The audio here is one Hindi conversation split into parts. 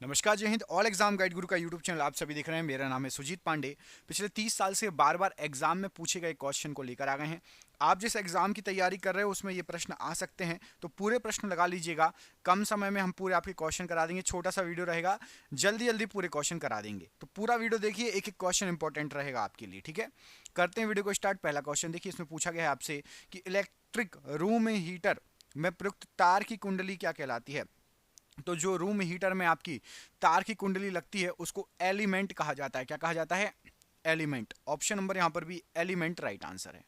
नमस्कार, जय हिंद। ऑल एग्जाम गाइड गुरु का यूट्यूब चैनल आप सभी देख रहे हैं। मेरा नाम है सुजीत पांडे। पिछले 30 साल से बार बार एग्जाम में पूछे गए क्वेश्चन को लेकर आ गए हैं। आप जिस एग्जाम की तैयारी कर रहे हो उसमें ये प्रश्न आ सकते हैं, तो पूरे प्रश्न लगा लीजिएगा। कम समय में हम पूरे आपके क्वेश्चन करा देंगे। छोटा सा वीडियो रहेगा, जल्दी जल्दी पूरे क्वेश्चन करा देंगे। तो पूरा वीडियो देखिए, एक एक क्वेश्चन इंपॉर्टेंट रहेगा आपके लिए। ठीक है, करते हैं वीडियो को स्टार्ट। पहला क्वेश्चन देखिए, इसमें पूछा गया है आपसे कि इलेक्ट्रिक रूम हीटर में प्रयुक्त तार की कुंडली क्या कहलाती है। तो जो रूम हीटर में आपकी तार की कुंडली लगती है उसको एलिमेंट कहा जाता है। क्या कहा जाता है? एलिमेंट। ऑप्शन नंबर यहां पर भी एलिमेंट राइट आंसर है।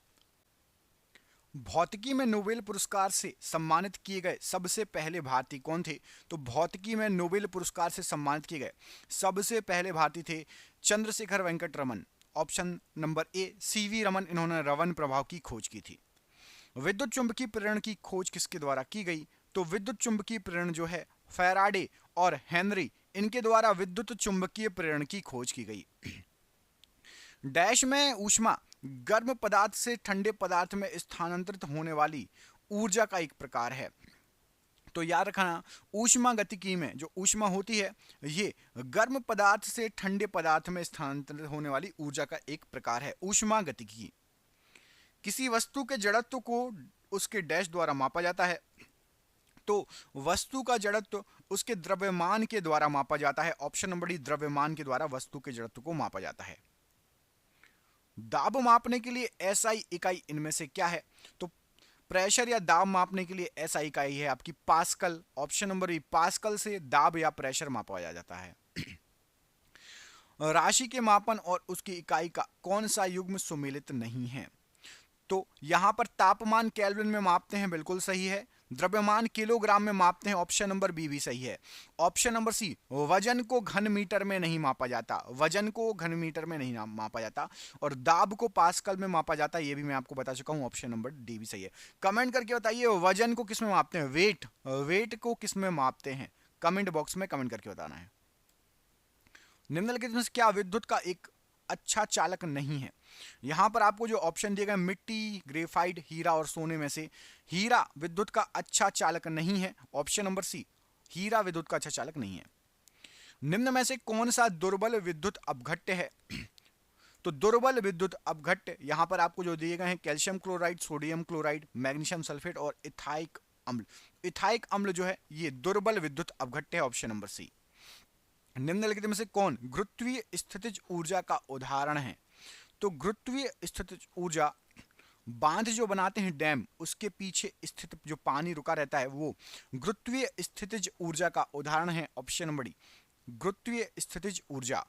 भौतिकी में नोबेल पुरस्कार से सम्मानित किए गए सबसे पहले भारतीय कौन थे? तो भौतिकी में नोबेल पुरस्कार से सम्मानित किए गए सबसे पहले भारतीय थे Chandrashekhar Venkat Raman. Option number A CV Raman, इन्होंने रवन प्रभाव की खोज की थी। विद्युत चुंबकीय प्रेरण की खोज किसके द्वारा की गई? तो विद्युत चुंबकीय प्रेरण जो है फैराडे और हेनरी, इनके द्वारा विद्युत चुंबकीय प्रेरण की खोज की गई। डैश में ऊष्मा गर्म पदार्थ से ठंडे पदार्थ में स्थानांतरित होने वाली ऊर्जा का एक प्रकार है। तो याद रखना, ऊष्मा गतिकी में जो ऊष्मा होती है ये गर्म पदार्थ से ठंडे पदार्थ में स्थानांतरित होने वाली ऊर्जा का एक प्रकार है, ऊष्मा गतिकी। किसी वस्तु के जड़त्व को उसके डैश द्वारा मापा जाता है। तो वस्तु का जड़त्व उसके द्रव्यमान के द्वारा मापा जाता है। ऑप्शन नंबर डी, द्रव्यमान के द्वारा वस्तु के जड़त्व को मापा जाता है। दाब मापने के लिए एसआई इकाई इनमें से क्या है? तो प्रेशर या दाब मापने के लिए एसआई इकाई है आपकी pascal. Option number B, pascal से दाब या प्रेशर मापा जाता है। राशि के मापन और उसकी इकाई का कौन सा युग्म सुमेलित नहीं है? तो यहां पर तापमान केल्विन में मापते हैं, बिल्कुल सही है। द्रव्यमान किलोग्राम में मापते हैं, ऑप्शन नंबर बी भी सही है। ऑप्शन नंबर सी, वजन को घन मीटर में नहीं मापा जाता, वजन को घन मीटर में नहीं मापा जाता। और दाब को पास्कल में मापा जाता है, ये भी मैं आपको बता चुका हूं। ऑप्शन नंबर डी भी सही है। कमेंट करके बताइए वजन को किस में मापते हैं, वेट, वेट को किस में मापते हैं? कमेंट बॉक्स में कमेंट करके बताना है। निम्नलिखित में से क्या विद्युत का एक अच्छा चालक नहीं है? यहां पर आपको जो ऑप्शन दिए गए मिट्टी, ग्रेफाइट, हीरा और सोने में से हीरा विद्युत का अच्छा चालक नहीं है। ऑप्शन नंबर सी, हीरा विद्युत का अच्छा चालक नहीं है। निम्न में से कौन सा दुर्बल विद्युत अपघट्य है? तो दुर्बल विद्युत अपघट्य यहां पर आपको जो दिए गए हैं calcium chloride, sodium chloride, magnesium sulphate और इथाइक अम्ल। इथाइक अम्ल जो है ये दुर्बल विद्युत अपघट्य है। Option number C. निम्नलिखित में से कौन गुरुत्वीय स्थितिज ऊर्जा का उदाहरण है? तो गुरुत्वीय स्थितिज ऊर्जा बांध जो बनाते हैं डैम, उसके पीछे स्थित जो पानी रुका रहता है वो गुरुत्वीय स्थितिज ऊर्जा का उदाहरण है। ऑप्शन नंबर डी, गुरुत्वीय स्थितिज ऊर्जा।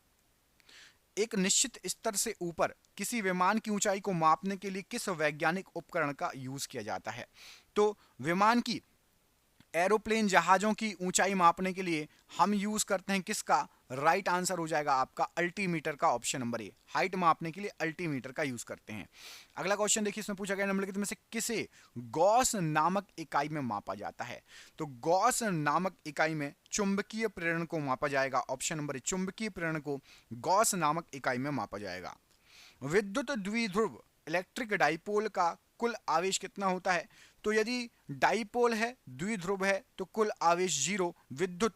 एक निश्चित स्तर से ऊपर किसी विमान की ऊंचाई को मापने के लिए किस वैज्ञानिक उपकरण का यूज किया जाता है? तो विमान की, एरोप्लेन, जहाजों की ऊंचाई मापने के लिए हम यूज करते हैं किसका? राइट आंसर हो जाएगा आपका अल्टीमीटर का। ऑप्शन नंबर ए, हाइट मापने के लिए अल्टीमीटर का यूज करते हैं। अगला क्वेश्चन देखिए, इसमें पूछा गया निम्नलिखित में से किसे गॉस नामक इकाई में मापा जाता है? तो गॉस नामक इकाई में चुंबकीय प्रेरण को मापा जाएगा। ऑप्शन नंबर ए, चुंबकीय प्रेरण को गॉस नामक इकाई में मापा जाएगा। विद्युत द्विध्रुव इलेक्ट्रिक डाइपोल का कुल आवेश कितना होता है? तो यदि डाइपोल है, द्विध्रुव है, तो कुल आवेश जीरो, विद्युत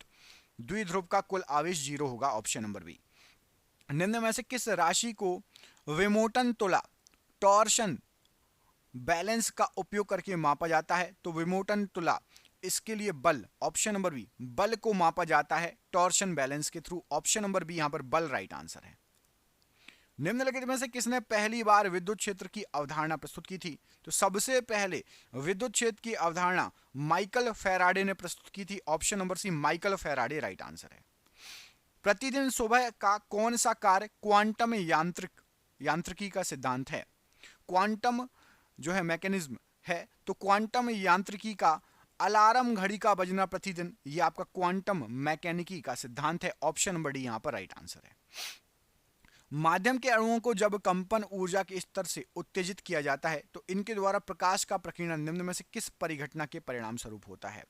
द्विध्रुव का कुल आवेश जीरो होगा। Option number B. निम्न में से किस राशि को विमोटन तुला, टॉर्शन बैलेंस का उपयोग करके मापा जाता है? तो विमोटन तुला, इसके लिए बल, ऑप्शन नंबर बी, बल को मापा जाता है टॉर्शन बैलेंस के थ्रू। ऑप्शन नंबर बी यहां पर बल राइट आंसर है। निम्नलिखित में से किसने पहली बार विद्युत क्षेत्र की अवधारणा प्रस्तुत की थी? तो सबसे पहले विद्युत क्षेत्र की अवधारणा माइकल फैराडे ने प्रस्तुत की थी। Option number C, Michael Faraday right answer है। प्रतिदिन सुबह का कौन सा कार्य क्वांटम यांत्रिकी का सिद्धांत है? क्वांटम जो है मैकेनिज्म है, तो क्वांटम यांत्रिकी का अलार्म घड़ी का बजना प्रतिदिन, ये आपका क्वांटम मैकेनिकी का सिद्धांत है। ऑप्शन नंबर डी यहां पर राइट आंसर है। माध्यम के अणुओं को जब कंपन ऊर्जा के स्तर से उत्तेजित किया जाता है तो इनके द्वारा प्रकाश का प्रकीर्णन निम्न में से किस परिघटना के परिणाम स्वरूप होता है?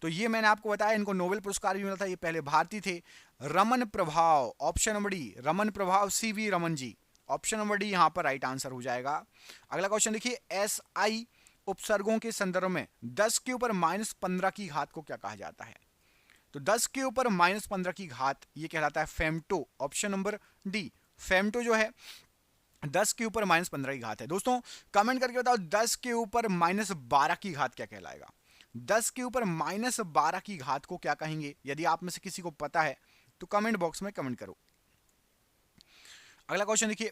तो ये मैंने आपको बताया, इनको नोबेल पुरस्कार भी मिला था, ये पहले भारतीय थे, रमन प्रभाव। ऑप्शन नंबर डी, रमन प्रभाव, CV Raman ji. Option number D यहां पर राइट आंसर हो जाएगा। अगला क्वेश्चन देखिए, एसआई उपसर्गों के संदर्भ में 10 के ऊपर -15 की घात को क्या कहा जाता है? तो 10 के ऊपर -15 की घात ये कहलाता है femto. Option number D, femto जो है 10 के ऊपर -15 की घात है। दोस्तों कमेंट करके बताओ 10 के ऊपर -12 की घात क्या कहलाएगा। 10 के ऊपर -12 की घात को क्या कहेंगे? यदि आप में से किसी को पता है तो कमेंट बॉक्स में कमेंट करो। अगला क्वेश्चन देखिए,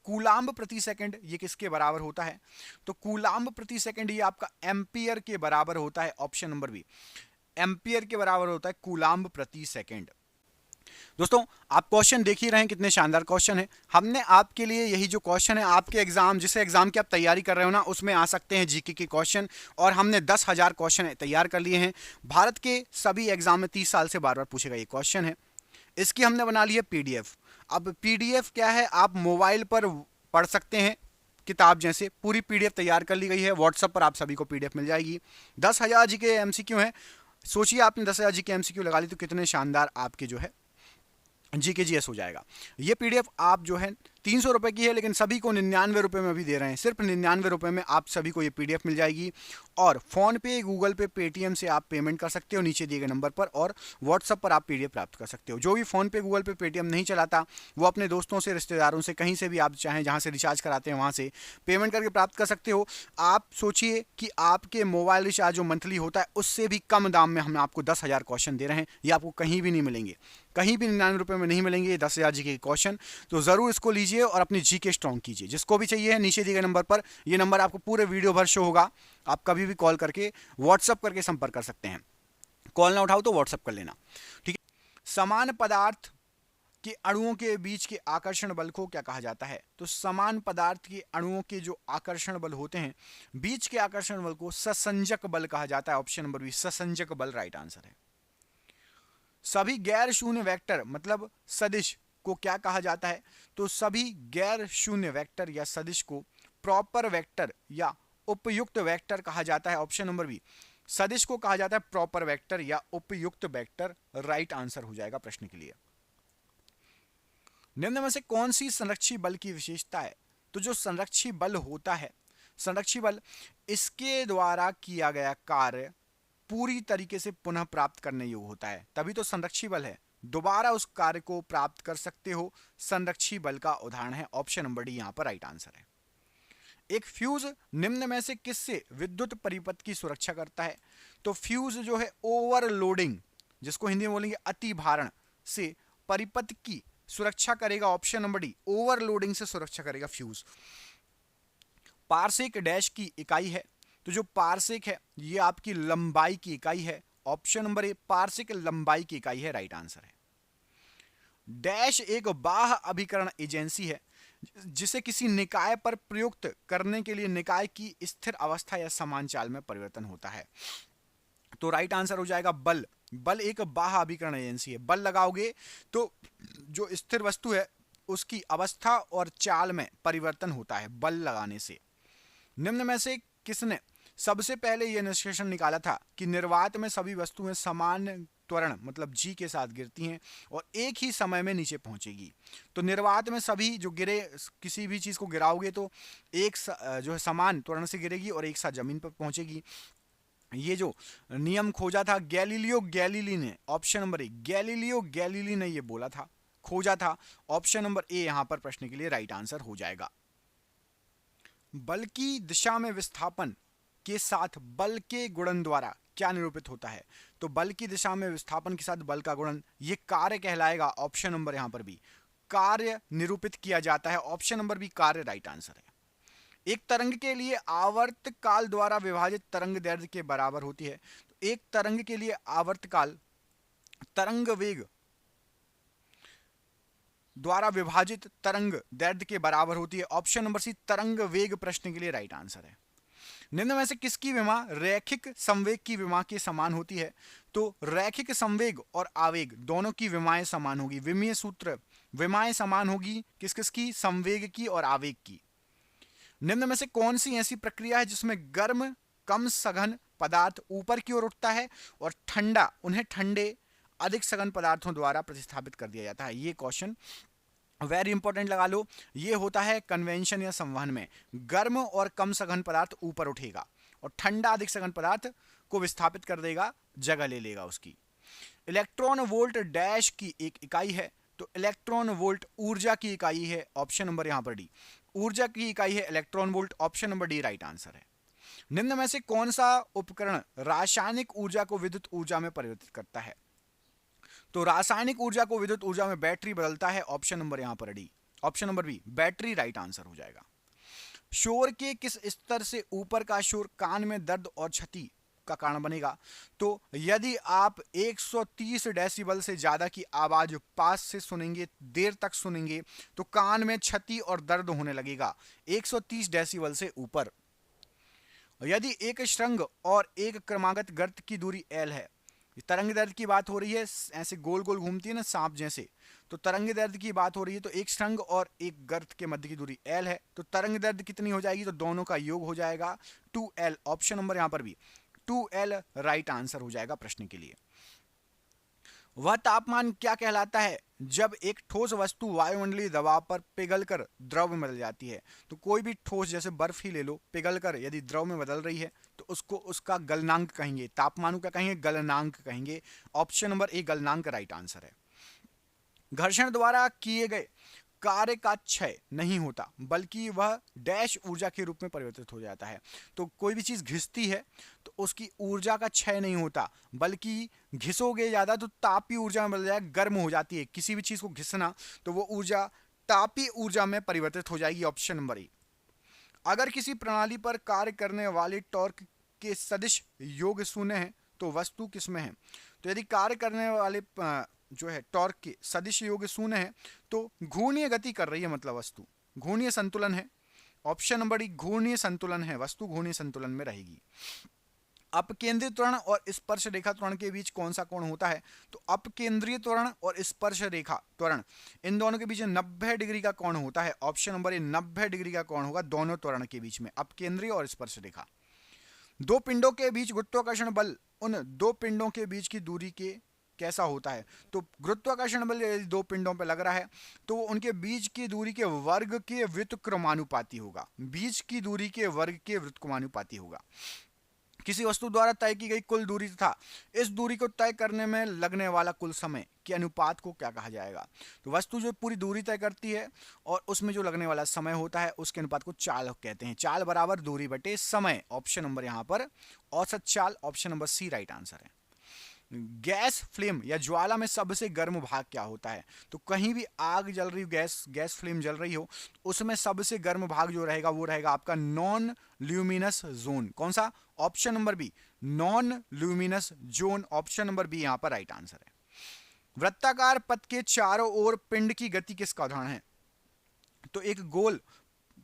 कूलाम्ब प्रति सेकंड ये किसके बराबर होता है? तो कूलाम्ब प्रति सेकंड ये आपका एम्पियर के बराबर होता है। ऑप्शन नंबर बी, एम्पियर के बराबर होता है कूलाम्ब प्रति सेकंड। दोस्तों आप क्वेश्चन देख ही रहे हैं, कितने शानदार क्वेश्चन है। हमने आपके लिए यही जो क्वेश्चन है, आपके एग्जाम जिस एग्जाम की आप तैयारी कर रहे हो ना, उसमें आ सकते हैं जीके के क्वेश्चन, और हमने 10,000 क्वेश्चन तैयार कर लिए हैं। भारत के सभी एग्जाम में 30 साल से बार बार पूछेगा ये क्वेश्चन है। इसकी हमने बना ली है पीडीएफ। अब पीडीएफ क्या है, आप मोबाइल पर पढ़ सकते हैं, किताब जैसे पूरी पीडीएफ तैयार कर ली गई है। व्हाट्सएप पर आप सभी को पीडीएफ मिल जाएगी। 10,000 जीके एमसीक्यू है। सोचिए आपने 10,000 जीके एमसीक्यू लगा ली तो कितने शानदार आपके जो है जीके जीएस हो जाएगा। ये पीडीएफ आप जो है 300 रुपए की है, लेकिन सभी को 99 रुपए में अभी दे रहे हैं। सिर्फ 99 रुपए में आप सभी को ये पीडीएफ मिल जाएगी। और फोन पे, गूगल पे, पेटीएम से आप पेमेंट कर सकते हो नीचे दिए गए नंबर पर, और व्हाट्सएप पर आप पीडीएफ प्राप्त कर सकते हो। जो भी फोन पे, गूगल पे, पेटीएम नहीं चलाता वो अपने दोस्तों से, रिश्तेदारों से, कहीं से भी आप चाहें जहां से रिचार्ज कराते हैं वहां से पेमेंट करके प्राप्त कर सकते हो। आप सोचिए कि आपके मोबाइल रिचार्ज जो मंथली होता है उससे भी कम दाम में हम आपको 10,000 क्वेश्चन दे रहे हैं। ये आपको कहीं भी नहीं मिलेंगे, कहीं भी 99 रुपए में नहीं मिलेंगे ये 10,000 जीके के क्वेश्चन। तो जरूर इसको लीजिए और अपनी जीके स्ट्रॉन्ग कीजिए। जिसको भी चाहिए है नीचे दिए गए नंबर पर, ये नंबर आपको पूरे वीडियो भर शो होगा। आप कभी भी कॉल करके, व्हाट्सएप करके संपर्क कर सकते हैं। कॉल ना उठाओ तो व्हाट्सएप कर लेना, ठीक है। समान पदार्थ के अणुओं के बीच के आकर्षण बल को क्या कहा जाता है? तो समान पदार्थ के अणुओं के जो आकर्षण बल होते हैं, बीच के आकर्षण बल को ससंजक बल कहा जाता है। ऑप्शन नंबर बी, ससंजक बल राइट आंसर है। सभी गैर शून्य वेक्टर मतलब सदिश को क्या कहा जाता है? तो सभी गैर शून्य वेक्टर या सदिश को प्रॉपर वेक्टर या उपयुक्त वेक्टर कहा जाता है। ऑप्शन नंबर बी, सदिश को कहा जाता है प्रॉपर वेक्टर या उपयुक्त वेक्टर राइट आंसर हो जाएगा प्रश्न के लिए। निम्न में से कौन सी संरक्षी बल की विशेषता है? तो जो संरक्षी बल होता है, संरक्षी बल इसके द्वारा किया गया कार्य पूरी तरीके से पुनः प्राप्त करने योग्य होता है, तभी तो संरक्षी बल है। दोबारा उस कार्य को प्राप्त कर सकते हो, संरक्षी बल का उदाहरण है। ऑप्शन नंबर डी यहां पर राइट आंसर है। एक फ्यूज निम्न में से किससे विद्युत परिपथ की सुरक्षा करता है? तो फ्यूज जो है ओवरलोडिंग, जिसको हिंदी में बोलेंगे अति भारण, से परिपथ की सुरक्षा करेगा। ऑप्शन नंबर डी, ओवरलोडिंग से सुरक्षा करेगा फ्यूज। पारसेक डैश की इकाई है, तो जो पारसेक है ये आपकी लंबाई की इकाई है। ऑप्शन नंबर ए, पारसेक लंबाई की इकाई है राइट आंसर है। डैश एक बाह्य अभिकरण एजेंसी है जिसे किसी निकाय पर प्रयुक्त करने के लिए निकाय की स्थिर अवस्था या समान चाल में परिवर्तन होता है। तो राइट आंसर हो जाएगा बल। बल एक बाह्य अभिकरण एजेंसी है। बल लगाओगे तो जो स्थिर वस्तु है उसकी अवस्था और चाल में परिवर्तन होता है बल लगाने से। निम्न में से किसने सबसे पहले यह निष्कर्षण निकाला था कि निर्वात में सभी वस्तुएं समान त्वरण मतलब जी के साथ गिरती हैं और एक ही समय में नीचे पहुंचेगी? तो निर्वात में सभी जो गिरे, किसी भी चीज को गिराओगे तो एक जो है समान त्वरण से गिरेगी और एक साथ जमीन पर पहुंचेगी। ये जो नियम खोजा था गैलीलियो गैलीली ने, ऑप्शन नंबर ए, गैलीलियो गैलीली ने ये बोला था, खोजा था। ऑप्शन नंबर ए यहां पर प्रश्न के लिए राइट आंसर हो जाएगा। बल की दिशा में विस्थापन के साथ बल के गुणन द्वारा क्या निरूपित होता है? तो बल की दिशा में विस्थापन के साथ बल का गुणन ये कार्य कहलाएगा। ऑप्शन नंबर यहां पर भी, कार्य निरूपित किया जाता है। ऑप्शन नंबर बी, कार्य राइट आंसर है। एक तरंग के लिए आवर्त काल द्वारा विभाजित तरंग दैर्ध्य के बराबर होती है। तो एक तरंग के लिए आवर्त काल तरंग वेग द्वारा विभाजित तरंग दैर्ध्य के बराबर होती है। ऑप्शन नंबर सी, तरंग वेग प्रश्न के लिए राइट आंसर है। निम्न में से किसकी विमा रैखिक संवेग की विमा के समान होती है? तो रैखिक संवेग और आवेग दोनों की विमाएं समान होगी। विमीय सूत्र, विमाएं समान होगी किस किस की? संवेग की और आवेग की। निम्न में से कौन सी ऐसी प्रक्रिया है जिसमें गर्म कम सघन पदार्थ ऊपर की ओर उठता है और ठंडा उन्हें ठंडे अधिक सघन पदार्थों द्वारा प्रतिस्थापित कर दिया जाता है? ये क्वेश्चन वेरी इंपॉर्टेंट लगा लो। ये होता है कन्वेंशन या संवहन में, गर्म और कम सघन पदार्थ ऊपर उठेगा और ठंडा अधिक सघन पदार्थ को विस्थापित कर देगा, जगह ले लेगा उसकी। इलेक्ट्रॉन वोल्ट डैश की एक इकाई है, तो इलेक्ट्रॉन वोल्ट ऊर्जा की इकाई है, ऑप्शन नंबर यहां पर डी। ऊर्जा की इकाई है electron volt, option number D right answer है। निम्न में से कौन सा उपकरण रासायनिक ऊर्जा को विद्युत ऊर्जा में परिवर्तित करता है? तो रासायनिक ऊर्जा को विद्युत ऊर्जा में बैटरी बदलता है, ऑप्शन नंबर यहां पर D, option number B battery right answer हो जाएगा। शोर के किस स्तर से ऊपर का शोर कान में दर्द और क्षति का कारण बनेगा? तो यदि आप 130 डेसिबल से ज्यादा की आवाज पास से सुनेंगे, देर तक सुनेंगे, तो कान में क्षति और दर्द होने लगेगा 130 डेसिबल से ऊपर। यदि एक श्रृंग और एक क्रमागत गर्त की दूरी L है, तरंग दैर्ध्य की बात हो रही है, ऐसे गोल गोल घूमती है ना सांप जैसे, तो तरंग दैर्ध्य की बात हो रही है, तो एक श्रृंग और एक गर्त के मध्य की दूरी L है, तो तरंग दैर्ध्य कितनी हो जाएगी? तो दोनों का योग हो जाएगा 2L, ऑप्शन नंबर यहां पर भी 2L राइट आंसर हो जाएगा प्रश्न के लिए। वह तापमान क्या कहलाता है जब एक ठोस वस्तु वायुमंडलीय दबाव पर पिघलकर द्रव में बदल जाती है? तो कोई भी ठोस जैसे बर्फ ही ले लो, पिघलकर यदि द्रव में बदल रही है तो उसको उसका गलनांक कहेंगे, तापमान को क्या कहेंगे? गलनांक कहेंगे, ऑप्शन नंबर ए गलनांक राइट आंसर है। घर्षण द्वारा किए गए कार्य का क्षय नहीं होता, बल्कि वह डैश ऊर्जा के रूप में परिवर्तित हो जाता है। तो कोई भी चीज घिसती है तो उसकी ऊर्जा का क्षय नहीं होता, बल्कि घिसोगे ज्यादा तो तापीय ऊर्जा में बदल जाएगा, गर्म हो जाती है। किसी भी चीज को घिसना तो वो ऊर्जा तापीय ऊर्जा में परिवर्तित हो जाएगी, ऑप्शन नंबर ए। अगर किसी प्रणाली पर कार्य करने वाले टॉर्क के सदिश योग शून्य है तो वस्तु किसमें है? तो यदि कार्य करने वाले जो है टॉर्क के सदिश योग शून्य है तो घूर्णीय गति कर रही है, मतलब वस्तु घूर्णीय संतुलन है, ऑप्शन नंबर डी घूर्णीय संतुलन है, वस्तु घूर्णीय संतुलन में रहेगी। अपकेंद्रित त्वरण और स्पर्श रेखा त्वरण के बीच कौन सा कोण होता है? तो अपकेंद्रीय त्वरण और स्पर्श रेखा त्वरण, इन दोनों के बीच 90 डिग्री का कोण होता है, ऑप्शन नंबर ए 90 डिग्री का कोण होगा दोनों त्वरण के बीच में, अपकेंद्रीय और स्पर्श रेखा। दो पिंडों के बीच गुरुत्वाकर्षण बल उन दो पिंडों के बीच की दूरी के कैसा होता है? तो गुरुत्वाकर्षण बल यदि दो पिंडों पर लग रहा है तो वो उनके बीच की दूरी के वर्ग के व्युत्क्रमानुपाती होगा, बीच की दूरी के वर्ग के व्युत्क्रमानुपाती होगा। किसी वस्तु द्वारा तय की गई कुल दूरी तथा इस दूरी को तय करने में लगने वाला कुल समय के अनुपात को क्या कहा जाएगा? तो वस्तु जो पूरी दूरी तय करती है और उसमें जो लगने वाला समय होता है उसके अनुपात को चाल कहते हैं। चाल बराबर दूरी बटे समय, ऑप्शन नंबर यहां पर औसत चाल, option number C right answer है। गैस फ्लेम या ज्वाला में सबसे गर्म भाग क्या होता है? तो कहीं भी आग जल रही हो, गैस फ्लेम जल रही हो, उसमें सबसे गर्म भाग जो रहेगा वो रहेगा आपका नॉन ल्यूमिनस जोन। कौन सा? Option number B non luminous zone, option number B यहां पर राइट आंसर है। वृत्ताकार पथ के चारों ओर पिंड की गति किसका उदाहरण है? तो एक गोल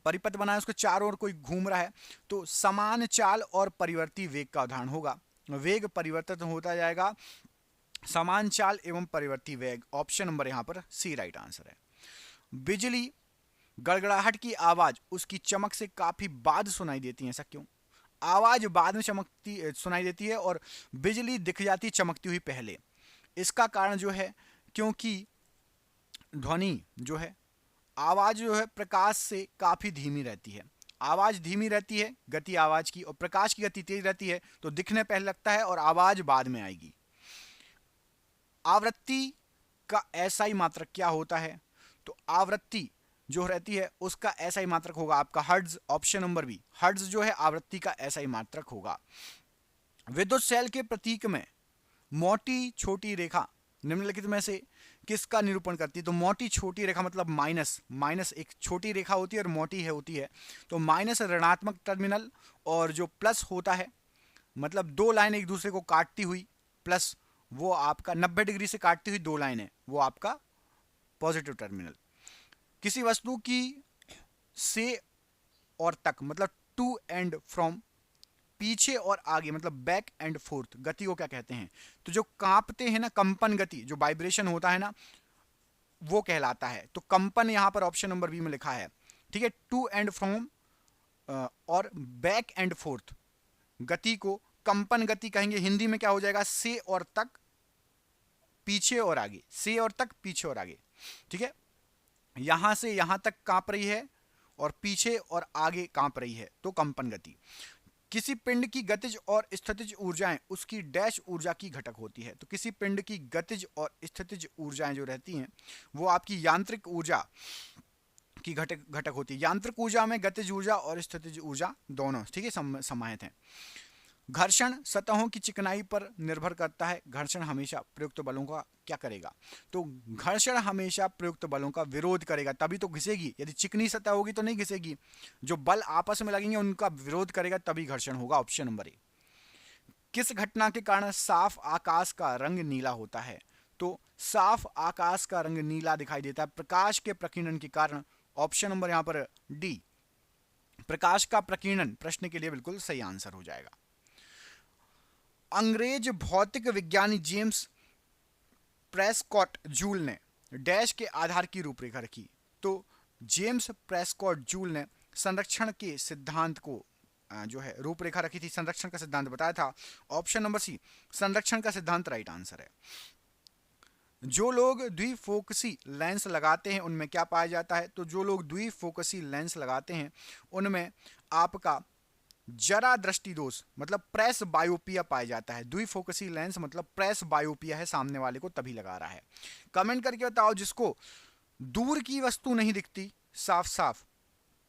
परिपथ बना है, उसके चारों ओर कोई घूम रहा है, तो समान चाल और परिवर्ती वेग का उदाहरण होगा। वेग परिवर्तित होता जाएगा, समान चाल एवं परिवर्ती वेग, ऑप्शन नंबर यहां पर सी राइट आंसर है। बिजली गड़गड़ाहट की आवाज उसकी चमक से काफी बाद सुनाई देती है, ऐसा क्यों? आवाज बाद में चमकती सुनाई देती है और बिजली दिख जाती चमकती हुई पहले। इसका कारण जो है क्योंकि ध्वनि जो है, आवाज जो है प्रकाश से काफी धीमी रहती है, आवाज धीमी रहती है गति आवाज की, और प्रकाश की गति तेज रहती है तो दिखने पहले लगता है और आवाज बाद में आएगी। आवृत्ति का एसआई मात्रक क्या होता है? तो आवृत्ति जो रहती है उसका एसआई मात्रक होगा आपका hertz, option number B hertz जो है आवृत्ति का एसआई मात्रक होगा। विद्युत सेल के प्रतीक में मोटी छोटी रेखा निम्नलिखित में से किसका निरूपण करती है? तो मोटी छोटी रेखा मतलब माइनस, माइनस एक छोटी रेखा होती है और मोटी है होती है, तो माइनस ऋणात्मक टर्मिनल और जो प्लस होता है मतलब दो लाइन एक दूसरे को काटती हुई, प्लस वो आपका 90 डिग्री से काटती हुई दो लाइन है, वो आपका पॉजिटिव टर्मिनल। किसी वस्तु की से और तक मतलब टू एंड फ्रॉम, पीछे और आगे मतलब बैक एंड फोर्थ गति को क्या कहते हैं? तो जो कांपते हैं ना, कंपन गति जो वाइब्रेशन होता है ना वो कहलाता है। तो कंपन यहां पर ऑप्शन नंबर बी में लिखा है, ठीक है। टू एंड फ्रॉम और बैक एंड फोर्थ गति को कंपन गति कहेंगे। हिंदी में क्या हो जाएगा? से और तक, पीछे और आगे, से और तक, पीछे और आगे, ठीक है। यहां से यहां तक कांप रही है और पीछे और आगे कांप रही है तो कंपन गति। किसी पिंड की गतिज और स्थितिज ऊर्जाएं उसकी डैश ऊर्जा की घटक होती है। तो किसी पिंड की गतिज और स्थितिज ऊर्जाएं जो रहती हैं वो आपकी यांत्रिक ऊर्जा की घटक घटक होती है। यांत्रिक ऊर्जा में गतिज ऊर्जा और स्थितिज ऊर्जा दोनों ठीक है समाहित हैं। घर्षण सतहों की चिकनाई पर निर्भर करता है। घर्षण हमेशा प्रयुक्त बलों का क्या करेगा? तो घर्षण हमेशा प्रयुक्त बलों का विरोध करेगा, तभी तो घिसेगी। यदि चिकनी सतह होगी तो नहीं घिसेगी। जो बल आपस में लगेंगे उनका विरोध करेगा तभी घर्षण होगा। ऑप्शन नंबर ए। किस घटना के कारण साफ आकाश का रंग नीला होता है? तो साफ आकाश का रंग नीला दिखाई देता है प्रकाश के प्रकीर्णन के कारण। ऑप्शन नंबर यहां पर डी, प्रकाश का प्रकीर्णन प्रश्न के लिए बिल्कुल सही आंसर हो जाएगा। अंग्रेज भौतिक विज्ञानी जेम्स प्रेस्कॉट जूल ने डैश के आधार की रूपरेखा रखी। तो जेम्स प्रेस्कॉट जूल ने संरक्षण के सिद्धांत को जो है रूपरेखा रखी थी, संरक्षण का सिद्धांत बताया था। ऑप्शन नंबर सी, संरक्षण का सिद्धांत राइट आंसर है। जो लोग द्विफोकसी लेंस लगाते हैं उनमें क्या पाया जाता है? तो जो लोग द्विफोकसी लेंस लगाते हैं उनमें आपका जरा दृष्टि दोष मतलब प्रेस बायोपिया पाया जाता है। द्विफोकसी लेंस मतलब प्रेस बायोपिया है, सामने वाले को तभी लगा रहा है। कमेंट करके बताओ जिसको दूर की वस्तु नहीं दिखती साफ साफ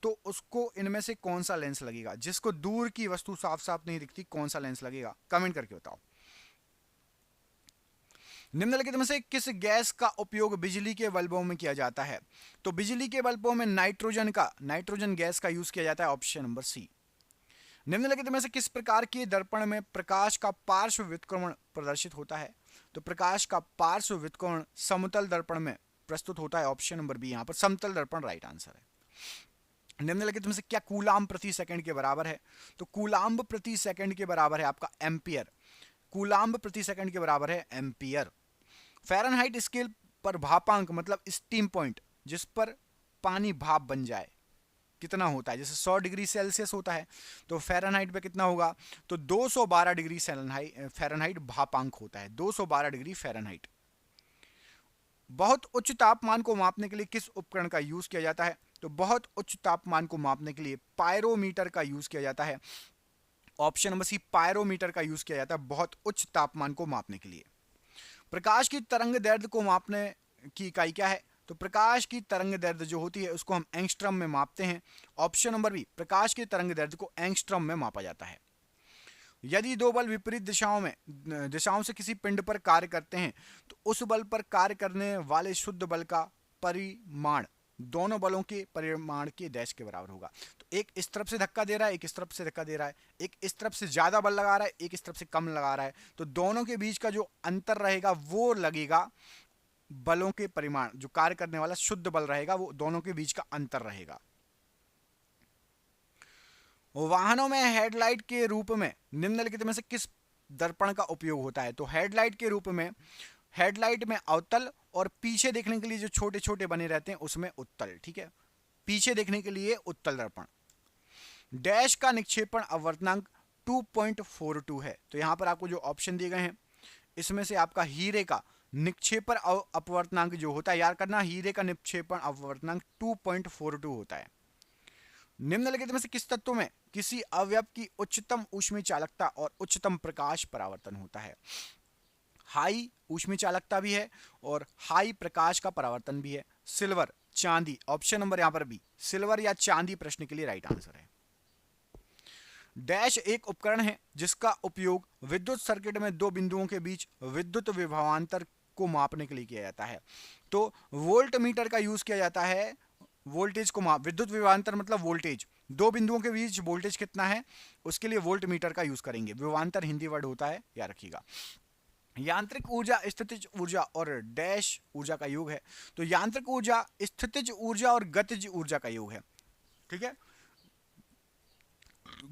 तो उसको इनमें से कौन सा लेंस लगेगा? जिसको दूर की वस्तु साफ साफ नहीं दिखती कौन सा लेंस लगेगा? कमेंट करके बताओ। निम्नलिखित में से किस गैस का उपयोग बिजली के बल्बों में किया जाता है? तो बिजली के बल्बों में नाइट्रोजन गैस का यूज किया जाता है। Option number C. निम्नलिखित में से किस प्रकार के दर्पण में प्रकाश का पार्श्व व्युत्क्रमण प्रदर्शित होता है? तो प्रकाश का पार्श्व व्युत्क्रमण समतल दर्पण में प्रस्तुत होता है। ऑप्शन नंबर बी, यहां पर समतल दर्पण राइट आंसर है। निम्नलिखित में से क्या कूलाम्ब प्रति सेकंड के बराबर है? तो कूलाम्ब प्रति सेकंड के बराबर है आपका एम्पियर। कूलाम्ब प्रति सेकंड के बराबर है एम्पियर। फ़ारेनहाइट स्केल पर भापांक मतलब स्टीम पॉइंट जिस पर पानी भाप बन जाए कितना होता है? जैसे 100 डिग्री सेल्सियस होता है तो फ़ारेनहाइट पे कितना होगा? तो 212 डिग्री फ़ारेनहाइट भापांक होता है। 212 डिग्री फ़ारेनहाइट। बहुत उच्च तापमान को मापने के लिए किस उपकरण का यूज किया जाता है? तो बहुत उच्च तापमान को मापने के लिए पायरोमीटर का यूज किया जाता है। ऑप्शन नंबर सी, पायरोमीटर का यूज किया जाता है बहुत उच्च तापमान को मापने के लिए। प्रकाश की तरंग दैर्ध्य को मापने की इकाई क्या है? तो प्रकाश की तरंग दैर्ध्य जो होती है उसको हम एंगस्ट्रम में मापते हैं। ऑप्शन नंबर बी, प्रकाश की तरंग दैर्ध्य को एंगस्ट्रम में मापा जाता है। यदि दो बल विपरीत दिशाओं से किसी पिंड पर कार्य करते हैं तो उस बल पर कार्य करने वाले शुद्ध बल का परिमाण दोनों बलों के परिमाण के डैश के बराबर होगा। तो एक इस तरफ से धक्का दे रहा है, एक इस तरफ से धक्का दे रहा है, एक इस तरफ से ज्यादा बल लगा रहा है, एक इस तरफ से कम लगा रहा है, तो दोनों के बीच का जो अंतर रहेगा वो लगेगा बलों के परिमाण। जो कार्य करने वाला शुद्ध बल रहेगा वो दोनों के बीच का अंतर रहेगा। वाहनों में हेडलाइट के रूप में निम्नलिखित में से किस दर्पण का उपयोग होता है? तो हेडलाइट के रूप में हेडलाइट में अवतल और पीछे देखने के लिए जो छोटे छोटे बने रहते हैं उसमें उत्तल। ठीक है, पीछे देखने के लिए उत्तल दर्पण। डैश का निक्षेपण अपवर्तनांक 2.42 है। तो यहां पर आपको जो ऑप्शन दिए गए हैं इसमें से आपका हीरे का निक्षेपण अपवर्तनांक जो होता है, याद करना, हीरे का निक्षेपण अपवर्तनांक 2.42 होता है। निम्नलिखित में से किस तत्व में किसी अवयव की उच्चतम ऊष्मीय चालकता और उच्चतम प्रकाश परावर्तन होता है? हाई ऊष्मीय चालकता भी है और हाई प्रकाश का परावर्तन भी है। सिल्वर, चांदी। ऑप्शन नंबर यहां पर बी, सिल्वर या चांदी प्रश्न के लिए राइट आंसर है। डैश एक उपकरण है जिसका उपयोग विद्युत सर्किट में दो बिंदुओं के बीच विद्युत विभवांतर को मापने के लिए किया जाता है। तो वोल्ट मीटर का यूज किया जाता है वोल्टेज को माप। विद्युत विभवांतर मतलब वोल्टेज, दो बिंदुओं के बीच वोल्टेज कितना है उसके लिए वोल्ट मीटर का यूज करेंगे। विभवांतर हिंदी वर्ड होता है, याद रखिएगा। यांत्रिक ऊर्जा स्थितिज ऊर्जा और डैश ऊर्जा का योग है। तो यांत्रिक ऊर्जा स्थितिज ऊर्जा और गतिज ऊर्जा का योग है। ठीक है,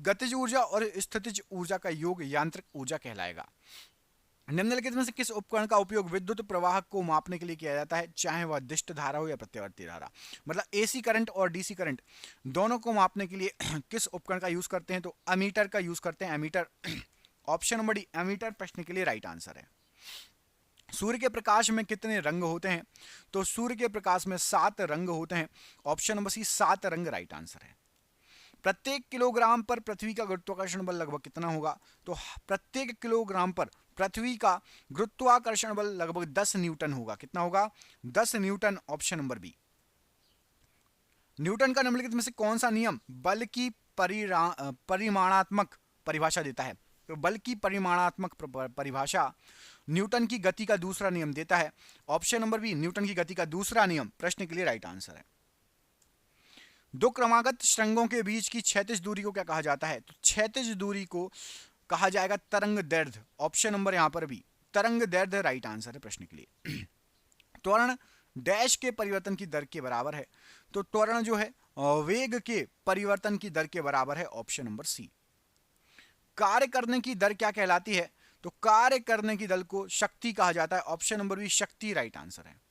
गतिज ऊर्जा और स्थितिज ऊर्जा का योग यांत्रिक ऊर्जा कहलाएगा। निम्नलिखित में से किस उपकरण का उपयोग विद्युत प्रवाह को मापने के लिए किया जाता है, चाहे वह दिष्ट धारा हो या प्रत्यावर्ती धारा? मतलब एसी करंट और डीसी करंट दोनों को मापने के लिए किस उपकरण का यूज करते हैं? तो एमीटर का यूज करते हैं, ammeter. Option number D, ammeter प्रश्न के लिए राइट आंसर है। सूर्य के प्रकाश में कितने रंग होते हैं? तो सूर्य के प्रकाश में 7 रंग होते हैं। ऑप्शन नंबर सी, 7 रंग राइट आंसर है। प्रत्येक किलोग्राम पर पृथ्वी का गुरुत्वाकर्षण बल लगभग कितना होगा? तो प्रत्येक किलोग्राम पर पृथ्वी का गुरुत्वाकर्षण बल लगभग 10 न्यूटन होगा। कितना होगा? 10 newton, option number B. Newton का निम्नलिखित में से कौन सा नियम बल की परिमाणात्मक परिभाषा देता है? तो बल की परिमाणात्मक परिभाषा न्यूटन की गति का दूसरा नियम देता है। ऑप्शन नंबर बी, न्यूटन की गति का दूसरा नियम प्रश्न के लिए राइट आंसर है। दो क्रमागत श्रृंगों के बीच की क्षैतिज दूरी को क्या कहा जाता है? तो क्षैतिज दूरी को कहा जाएगा तरंग दैर्ध्य। ऑप्शन नंबर यहां पर भी तरंग दैर्ध्य राइट आंसर है प्रश्न के लिए। त्वरण डैश के परिवर्तन की दर के बराबर है। तो त्वरण जो है वेग के परिवर्तन की दर के बराबर है। Option number C. कार्य करने की दर क्या कहलाती है? तो कार्य करने की दर को शक्ति कहा जाता है। ऑप्शन नंबर बी, शक्ति राइट आंसर है।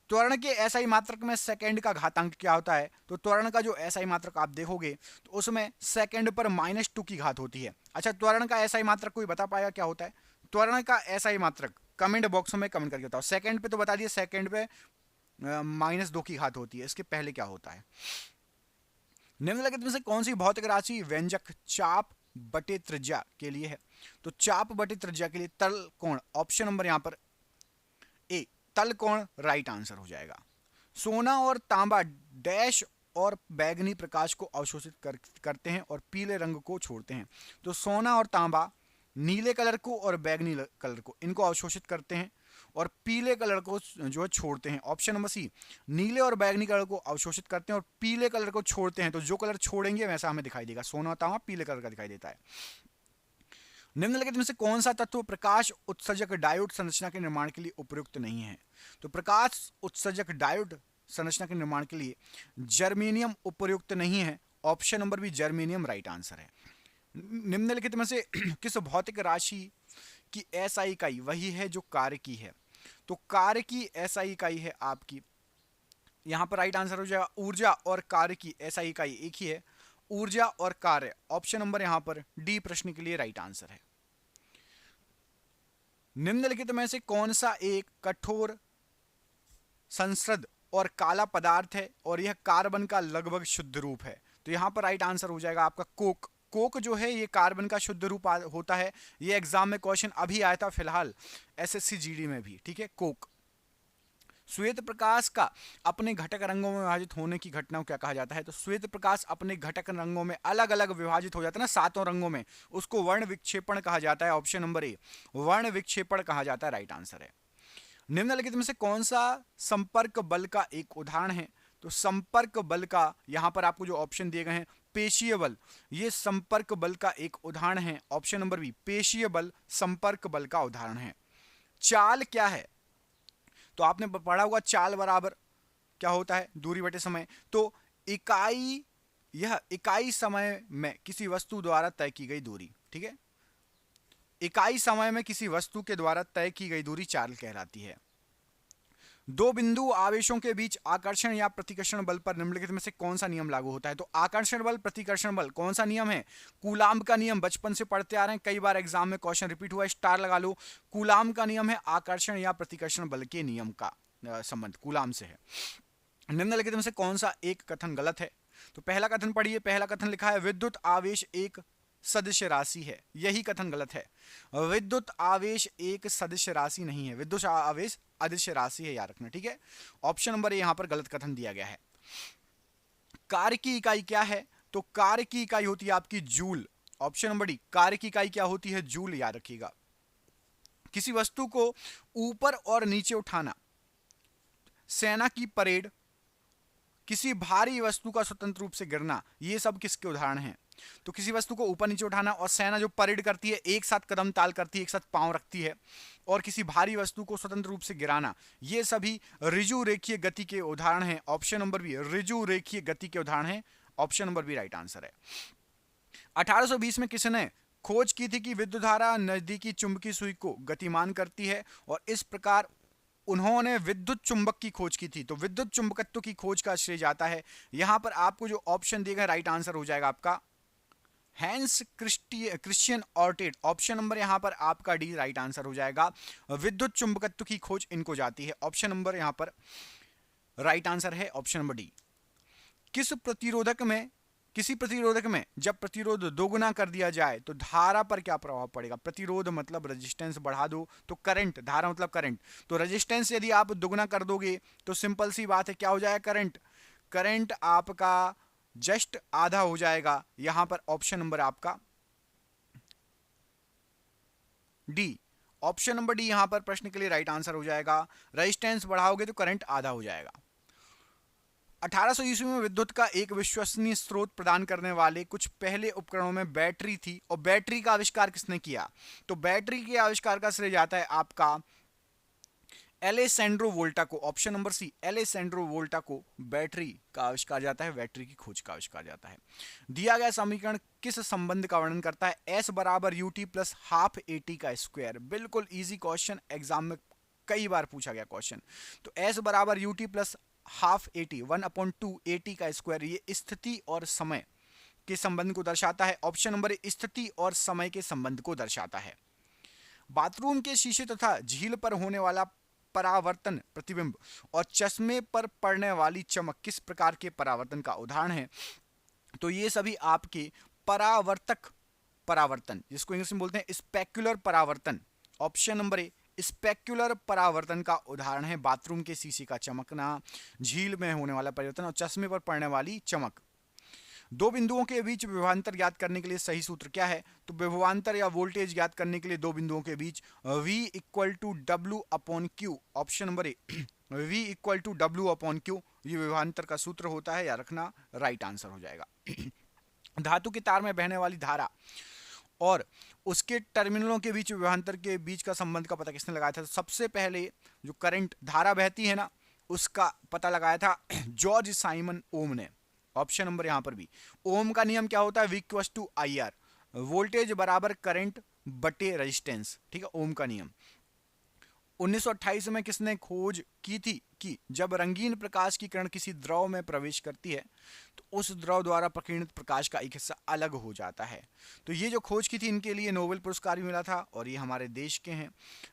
त्वरण के एसआई मात्रक में सेकंड का घातांक क्या होता है? तो त्वरण का जो एसआई मात्रक आप देखोगे तो उसमें सेकंड पर -2 की घात होती है। अच्छा, त्वरण का एसआई मात्रक कोई बता पाएगा क्या होता है? त्वरण का एसआई मात्रक कमेंट बॉक्स में कमेंट करके बताओ। सेकंड पे तो बता दिए, सेकंड पे -2 की घात होती है। इसके पहले क्या होता है? निम्नलिखित में से कौन सी भौतिक राशि व्यंजक चाप बटे त्रिज्या के लिए है? तो चाप बटे त्रिज्या के लिए तल कोण, ऑप्शन नंबर यहां पर ए, तल कोण राइट आंसर हो जाएगा। सोना और तांबा डैश और बैगनी प्रकाश को अवशोषित करते हैं और पीले रंग को छोड़ते हैं। तो सोना और तांबा नीले कलर को और बैगनी कलर को इनको अवशोषित करते हैं और पीले कलर को जो है छोड़ते हैं। ऑप्शन नंबर सी, नीले और बैगनी कलर को अवशोषित करते हैं और पीले कलर को छोड़ते हैं। तो जो कलर छोड़ेंगे वैसा हमें दिखाई देगा। सोना और तांबा पीले कलर का दिखाई देता है। निम्नलिखित में से कौन सा तत्व प्रकाश उत्सर्जक डायोड संरचना के निर्माण के लिए उपयुक्त नहीं है? तो प्रकाश उत्सर्जक डायोड संरचना के निर्माण के लिए जर्मेनियम उपयुक्त नहीं है। Option number B, germanium right answer है। निम्नलिखित में से किस भौतिक राशि की एसआई इकाई वही है जो कार्य की है? तो कार्य की एसआई इकाई है आपकी, यहां पर राइट आंसर हो जाएगा ऊर्जा, और कार्य की एसआई इकाई एक ही है, ऊर्जा और कार्य। ऑप्शन नंबर यहां पर डी प्रश्न के लिए राइट आंसर है। निम्नलिखित में से कौन सा एक कठोर संसद और काला पदार्थ है और यह कार्बन का लगभग शुद्ध रूप है? तो यहां पर राइट आंसर हो जाएगा आपका कोक। कोक जो है ये कार्बन का शुद्ध रूप होता है। ये एग्जाम में क्वेश्चन अभी आया था फिलहाल एसएससी जीडी में भी, ठीक है, कोक। श्वेत प्रकाश का अपने घटक रंगों में विभाजित होने की घटना को क्या कहा जाता है? तो श्वेत प्रकाश अपने घटक रंगों में अलग अलग विभाजित हो जाता है ना, 7 रंगों में, उसको वर्ण विक्षेपण कहा जाता है। ऑप्शन नंबर ए, वर्ण विक्षेपण कहा जाता है, राइट आंसर है। निम्नलिखित में से कौन सा संपर्क बल का एक उदाहरण है? तो संपर्क बल का यहां पर आपको जो ऑप्शन दिए गए हैं, पेशीय बल, ये संपर्क बल का एक उदाहरण है। ऑप्शन नंबर बी, पेशीय बल संपर्क बल का उदाहरण है। चाल क्या है? तो आपने पढ़ा होगा चाल बराबर क्या होता है? दूरी बटे समय। तो इकाई, यह इकाई समय में किसी वस्तु द्वारा तय की गई दूरी, ठीक है, इकाई समय में किसी वस्तु के द्वारा तय की गई दूरी चाल कहलाती है। दो बिंदु आवेशों के बीच आकर्षण या प्रतिकर्षण बल पर निम्नलिखित में से कौन सा नियम लागू होता है? तो आकर्षण बल, प्रतिकर्षण बल, कौन सा नियम है? कूलाम्ब का नियम, बचपन से पढ़ते आ रहे हैं, कई बार एग्जाम में क्वेश्चन रिपीट हुआ है, स्टार लगा लो। कूलाम्ब का नियम है आकर्षण या प्रतिकर्षण बल के नियम का संबंध कूलाम्ब से है। निम्नलिखित में से कौन सा एक कथन गलत है? तो पहला कथन पढ़िए। पहला कथन लिखा है विद्युत आवेश एक सदिश राशि है, यही कथन गलत है। विद्युत आवेश एक सदिश राशि नहीं है, विद्युत आवेश अदिश राशि है, याद रखना, ठीक है। ऑप्शन नंबर यहां पर गलत कथन दिया गया है। कार्य की इकाई क्या है? तो कार्य की इकाई होती है आपकी जूल। ऑप्शन नंबर डी, कार्य की इकाई क्या होती है? जूल, याद रखिएगा। किसी वस्तु को ऊपर और नीचे उठाना, सेना की परेड, किसी भारी वस्तु का स्वतंत्र रूप से गिरना, ये सब किसके उदाहरण हैं? तो किसी वस्तु को ऊपर नीचे उठाना और सेना जो परेड करती है, एक साथ कदम ताल करती है, एक साथ पांव रखती है, और किसी भारी वस्तु को स्वतंत्र रूप से गिराना, ये सभी ऋजु रेखीय गति के उदाहरण हैं। ऑप्शन नंबर बी, ऋजु रेखीय गति के उदाहरण हैं। Option number B right answer है। 1820 में किसने खोज की थी कि विद्युत धारा नजदीकी चुंबकीय सुई को गतिमान करती है, और इस प्रकार उन्होंने विद्युत चुंबक की खोज की थी। तो विद्युत चुंबकत्व की खोज का श्रेय जाता है। यहां पर आपको जो ऑप्शन दिए गए, राइट आंसर हो जाएगा आपका हैंस क्रिश्चियन ऑर्टेड। ऑप्शन नंबर यहां पर आपका डी राइट आंसर हो जाएगा। विद्युत चुंबकत्व की खोज इनको जाती है। ऑप्शन नंबर यहां पर राइट आंसर है, ऑप्शन नंबर डी। किस प्रतिरोधक में किसी प्रतिरोधक में जब प्रतिरोध दोगुना कर दिया जाए तो धारा पर क्या प्रभाव पड़ेगा? प्रतिरोध मतलब रेजिस्टेंस बढ़ा दो तो करंट, धारा मतलब करंट, तो रेजिस्टेंस यदि आप दोगुना कर दोगे तो सिंपल सी बात है क्या हो जाएगा? करंट। करंट आपका जस्ट आधा हो जाएगा। यहां पर ऑप्शन नंबर आपका डी, ऑप्शन नंबर डी यहां पर प्रश्न के लिए राइट आंसर हो जाएगा। रेजिस्टेंस बढ़ाओगे तो करंट आधा हो जाएगा। 1800 ईस्वी में विद्युत का एक विश्वसनीय स्रोत प्रदान करने वाले कुछ पहले उपकरणों में बैटरी थी, और बैटरी का आविष्कार किसने किया? तो बैटरी के आविष्कार का श्रेय जाता है आपका एलेसैंड्रो वोल्टा को। ऑप्शन नंबर सी, एलेसैंड्रो वोल्टा को बैटरी का आविष्कार जाता है, बैटरी की खोज का आविष्कार जाता है। दिया गया समीकरण किस संबंध का वर्णन करता है? एस बराबर यूटी प्लस हाफ एटी का स्क्वायर। बिल्कुल इजी क्वेश्चन, एग्जाम में कई बार पूछा गया क्वेश्चन। तो एस बराबर UT plus half eighty, 1/2 eighty का स्क्वायर, ये स्थिति और समय के संबंध को दर्शाता है। ऑप्शन नंबर ए स्थिति और समय के संबंध को दर्शाता है। बाथरूम के शीशे तथा झील पर होने वाला परावर्तन प्रतिबिंब और चश्मे पर पड़ने वाली चमक किस प्रकार के परावर्तन का उदाहरण है? तो ये सभी आपके परावर्तक परावर्तन, जिसको इंग्लिश में बोलते हैं स्पेक्युलर परावर्तन। ऑप्शन नंबर ए स्पेक्युलर परावर्तन का उदाहरण है बाथरूम के शीशे का चमकना, झील में होने वाला परिवर्तन और चश्मे पर पड़ने वाली चमक। दो बिंदुओं के बीच विभवांतर ज्ञात करने के लिए सही सूत्र क्या है? तो विभवांतर या वोल्टेज ज्ञात करने के लिए दो बिंदुओं के बीच V equal to W upon Q, option number A V equal to W upon Q, ये विभवांतर का सूत्र होता है, या रखना राइट आंसर हो जाएगा। धातु के तार में बहने वाली धारा और उसके टर्मिनलों के बीच विभवांतर के बीच का संबंध का पता किसने लगाया था? तो सबसे पहले जो करंट धारा बहती है ना, उसका पता लगाया था जॉर्ज साइमन ओम ने। ऑप्शन नंबर यहां पर भी, ओम का नियम क्या होता है? V equals to IR, voltage बराबर करंट बटे रेजिस्टेंस, ठीक है, ओम का नियम। 1928 में किसने खोज की थी कि जब रंगीन प्रकाश की किरण किसी द्रव में प्रवेश करती है तो उस द्रव द्वारा प्रकीर्णित प्रकाश का एक हिस्सा अलग हो जाता है। तो ये जो खोज की थी, इनके लिए नोबेल पुरस्कार भी मिला था, और ये हमारे देश के हैं।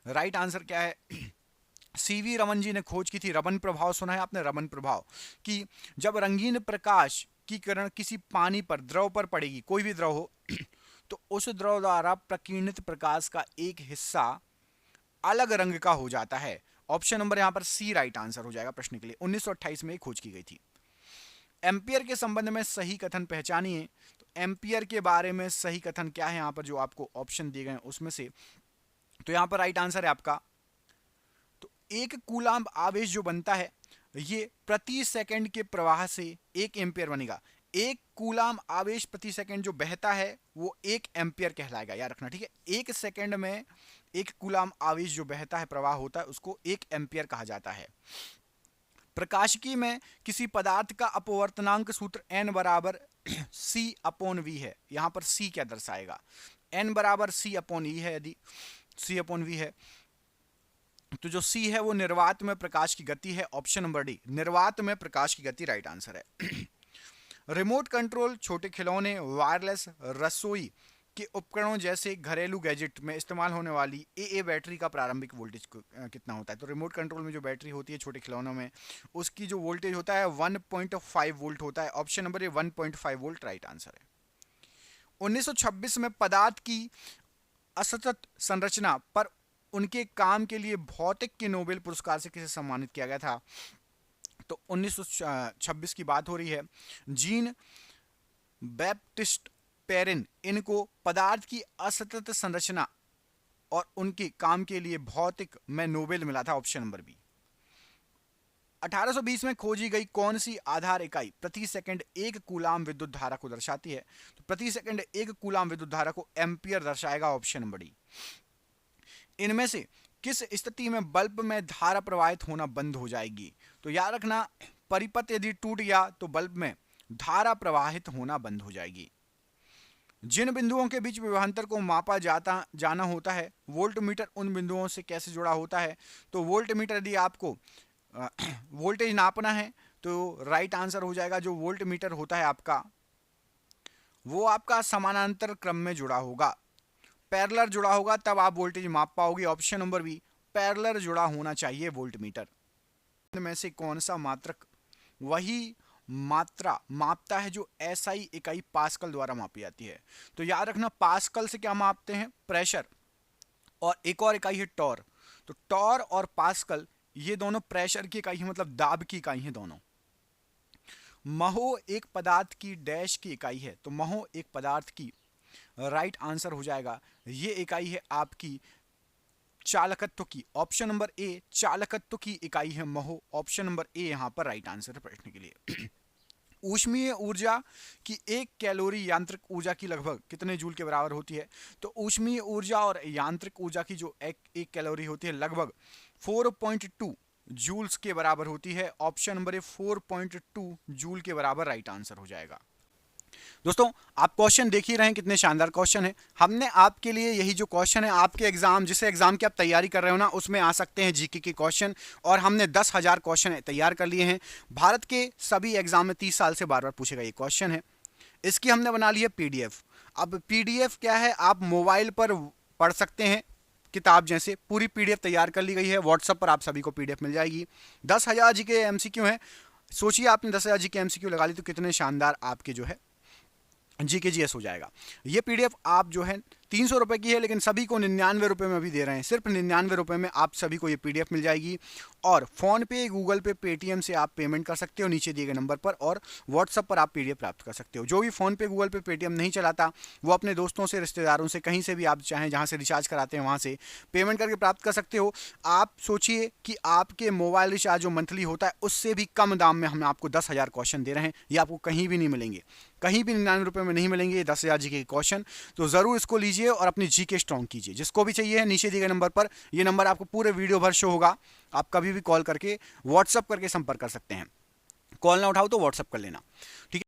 राइट आंसर क्या है? CV रमन जी ने खोज की थी रमन प्रभाव। सुना है आपने रमन प्रभाव? कि जब रंगीन प्रकाश की किरण किसी पानी पर, द्रव पर पड़ेगी, कोई भी द्रव हो, तो उस द्रव द्वारा प्रकीर्णित प्रकाश का एक हिस्सा अलग रंग का हो जाता है। ऑप्शन नंबर यहां पर सी राइट आंसर हो जाएगा प्रश्न के लिए। 1928 में खोज की गई थी। एम्पियर के संबंध में सही कथन पहचानिए। तो एम्पियर के बारे में सही कथन क्या है यहां पर, जो आपको ऑप्शन दिए गए उसमें से? तो यहां पर राइट आंसर है आपका, एक कूलाम्ब आवेश जो बनता है ये प्रति सेकंड के प्रवाह से 1 एम्पियर बनेगा। एक कूलाम्ब आवेश प्रति सेकंड जो बहता है वो 1 एम्पियर कहलाएगा, याद रखना, ठीक है। 1 सेकंड में 1 कूलाम्ब आवेश जो बहता है, प्रवाह होता है, उसको 1 एम्पियर कहा जाता है। प्रकाशिकी में किसी पदार्थ का अपवर्तनांक सूत्र n बराबर C अपॉन V है। यहां पर C क्या दर्शाएगा? n बराबर C अपॉन E है। यदि C अपॉन V है तो जो C है वो निर्वात में प्रकाश की गति है। ऑप्शन नंबर डी, निर्वात में प्रकाश की गति राइट आंसर है। रिमोट कंट्रोल छोटे खिलौने, वायरलेस रसोई के उपकरणों जैसे घरेलू गैजेट में इस्तेमाल होने वाली AA बैटरी का प्रारंभिक वोल्टेज कितना होता है? तो रिमोट कंट्रोल में जो बैटरी होती है छोटे खिलौनों में, उसकी जो वोल्टेज होता है 1.5 वोल्ट होता है। ऑप्शन नंबर ए 1.5 वोल्ट राइट आंसर है। 1926 में पदार्थ की असतत संरचना पर उनके काम के लिए भौतिक के नोबेल पुरस्कार से किसे सम्मानित किया गया था? तो 1926 की बात हो रही है। जीन बैप्टिस्ट पेरिन, इनको पदार्थ की असतत संरचना और उनके काम के लिए भौतिक में नोबेल मिला था। Option number B. 1820 में खोजी गई कौन सी आधार इकाई प्रति सेकंड 1 कूलाम विद्युत धारा को दर्शाती है? तो प्रति सेकंड 1 कूलाम विद्युत धारा को एम्पियर दर्शाएगा। Option number D. इनमें से किस स्थिति में बल्ब में धारा प्रवाहित होना बंद हो जाएगी? तो याद रखना, परिपथ यदि टूट गया तो बल्ब में धारा प्रवाहित होना बंद हो जाएगी। जिन बिंदुओं के बीच विभवांतर को मापा जाना होता है, वोल्ट मीटर उन बिंदुओं से कैसे जुड़ा होता है? तो वोल्ट मीटर यदि आपको वोल्टेज नापना है तो राइट आंसर हो जाएगा, जो वोल्ट मीटर होता है आपका, वो आपका समानांतर क्रम में जुड़ा होगा, पैरेलल जुड़ा होगा, तब आप वोल्टेज माप पाओगे। ऑप्शन नंबर बी, पैरेलल जुड़ा होना चाहिए वोल्ट मीटर। में से कौन सा मात्रक वही मात्रा मापता है जो एसआई इकाई पास्कल द्वारा मापी जाती है। तो याद रखना, पास्कल से क्या मापते हैं? प्रेशर। और एक और इकाई है टॉर। तो टॉर और पास्कल ये दोनों प्रेशर की इकाई है, मतलब दाब की इकाई है दोनों। महो एक पदार्थ की डैश की इकाई है। तो महो एक पदार्थ की, राइट आंसर हो जाएगा, ये इकाई है आपकी चालकत्व की। ऑप्शन नंबर ए चालकत्व की इकाई है महो। ऑप्शन नंबर ए यहां पर राइट आंसर है प्रश्न के लिए। ऊष्मीय ऊर्जा की एक कैलोरी यांत्रिक ऊर्जा की लगभग कितने जूल के बराबर होती है? तो ऊष्मीय ऊर्जा और यांत्रिक ऊर्जा की जो एक कैलोरी होती है लगभग 4.2 जूल्स के बराबर होती है। ऑप्शन नंबर ए 4.2 जूल के बराबर राइट आंसर हो जाएगा। दोस्तों आप क्वेश्चन देख ही रहे हैं, कितने शानदार क्वेश्चन है। हमने आपके लिए यही जो क्वेश्चन है, आपके एग्जाम जिस एग्जाम की आप तैयारी कर रहे हो ना, उसमें आ सकते हैं जीके के क्वेश्चन, और हमने 10,000 क्वेश्चन तैयार कर लिए हैं। भारत के सभी एग्जाम में 30 साल से बार बार पूछेगा ये क्वेश्चन है। इसकी हमने बना ली है पीडीएफ। अब पीडीएफ क्या है, आप मोबाइल पर पढ़ सकते हैं, किताब जैसे पूरी पीडीएफ तैयार कर ली गई है। व्हाट्सएप पर आप सभी को पीडीएफ मिल जाएगी। 10,000 जी के एमसीक्यू हैं। सोचिए आपने 10,000 जी के एमसीक्यू लगा ली तो कितने शानदार आपके जो है जीके जीएस हो जाएगा। ये पीडीएफ आप जो है 300 रुपए की है, लेकिन सभी को 99 रुपए में अभी दे रहे हैं। सिर्फ 99 रुपए में आप सभी को ये पीडीएफ मिल जाएगी। और फोन पे, गूगल पे, पेटीएम से आप पेमेंट कर सकते हो नीचे दिए गए नंबर पर, और व्हाट्सएप पर आप पीडीएफ प्राप्त कर सकते हो। जो भी फोन पे, गूगल पे, पेटीएम नहीं चलाता, वो अपने दोस्तों से, रिश्तेदारों से, कहीं से भी आप चाहें जहां से रिचार्ज कराते हैं वहां से पेमेंट करके प्राप्त कर सकते हो। आप सोचिए कि आपके मोबाइल रिचार्ज जो मंथली होता है उससे भी कम दाम में हम आपको 10,000 क्वेश्चन दे रहे हैं। ये आपको कहीं भी नहीं मिलेंगे, कहीं भी 99 रुपए में नहीं मिलेंगे ये 10,000 जी के क्वेश्चन। तो जरूर इसको लीजिए और अपनी जीके स्ट्रॉन्ग कीजिए। जिसको भी चाहिए नीचे दिए गए नंबर पर, ये नंबर आपको पूरे वीडियो भर शो होगा। आप कभी भी कॉल करके, व्हाट्सएप करके संपर्क कर सकते हैं। कॉल ना उठाओ तो व्हाट्सएप कर लेना, ठीक है।